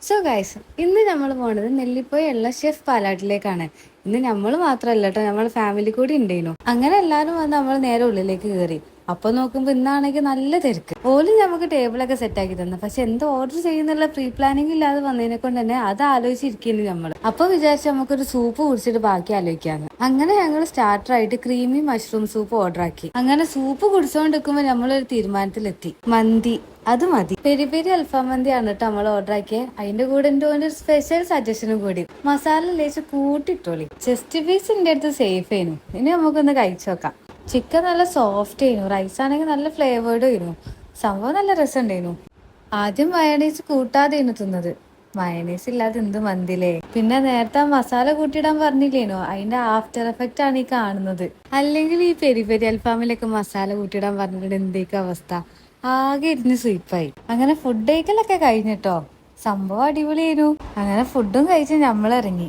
So guys, ഇന്ന് നമ്മൾ പോണത് നെല്ലിപ്പോയുള്ള ഷെഫ് പാലാട്ടിലേക്കാണ്. ഇന്ന് നമ്മൾ മാത്രമല്ല കേട്ടോ, നമ്മൾ ഫാമിലി കൂടി ഉണ്ടേനു. അങ്ങനെ എല്ലാരും വന്ന് നമ്മൾ നേരെ ഉള്ളിലേക്ക് കയറി. അപ്പൊ നോക്കുമ്പോ ഇന്നാണെങ്കിൽ നല്ല തിരക്ക്. ഓല് നമുക്ക് ടേബിളൊക്കെ സെറ്റ് ആക്കി തന്നു. പക്ഷെ എന്ത് ഓർഡർ ചെയ്യുന്നുള്ള പ്രീ പ്ലാനിങ് ഇല്ലാതെ വന്നതിനെ കൊണ്ട് തന്നെ അത് ആലോചിച്ചിരിക്കുന്നു നമ്മൾ. അപ്പൊ വിചാരിച്ചു നമുക്കൊരു സൂപ്പ് കുടിച്ചിട്ട് ബാക്കി ആലോചിക്കാന്ന്. അങ്ങനെ ഞങ്ങൾ സ്റ്റാർട്ടർ ആയിട്ട് ക്രീമി മഷ്റൂം സൂപ്പ് ഓർഡർ ആക്കി. അങ്ങനെ സൂപ്പ് കുടിച്ചോണ്ടിരിക്കുമ്പോ നമ്മളൊരു തീരുമാനത്തിലെത്തി, മന്തി അത് മതി. പെരി പെരി അൽഫാം മന്തിയാണ് കേട്ടോ നമ്മൾ ഓർഡർ ആക്കിയത്. അതിന്റെ കൂടെ എന്റെ ഒരു സ്പെഷ്യൽ സജഷനും കൂടി, മസാല ലേശം കൂട്ടിട്ടോളി. ചെസ്റ്റ് പീസ് എന്റെ അടുത്ത് സേഫ് ആയിരുന്നു. ഇനി നമുക്കൊന്ന് കഴിച്ചു നോക്കാം. ചിക്കൻ നല്ല സോഫ്റ്റ് ആയിരുന്നു, റൈസ് ആണെങ്കിൽ നല്ല ഫ്ലേവേർഡ് ആയിരുന്നു. സംഭവം നല്ല രസമുണ്ടായിരുന്നു. ആദ്യം മയണൈസ് കൂട്ടാതെയാണ് തിന്നത്. മയണൈസ് ഇല്ലാതെ എന്ത് മന്തിലേ. പിന്നെ നേരത്തെ മസാല കൂട്ടിയിടാൻ പറഞ്ഞില്ലേനോ, അതിന്റെ ആഫ്റ്റർ എഫക്റ്റ് ആണ് ഈ കാണുന്നത്. അല്ലെങ്കിൽ ഈ പെരി പെരി അൽഫാമിലൊക്കെ മസാല കൂട്ടിയിടാൻ പറഞ്ഞിട്ട് എന്തേക്കും അവസ്ഥ. ആകെ ഇരുന്ന് സ്വീപ്പായി. അങ്ങനെ ഫുഡ് കഴിക്കലൊക്കെ കഴിഞ്ഞിട്ടോ. സംഭവം അടിപൊളിയായിരുന്നു. അങ്ങനെ ഫുഡും കഴിച്ച് നമ്മളിറങ്ങി.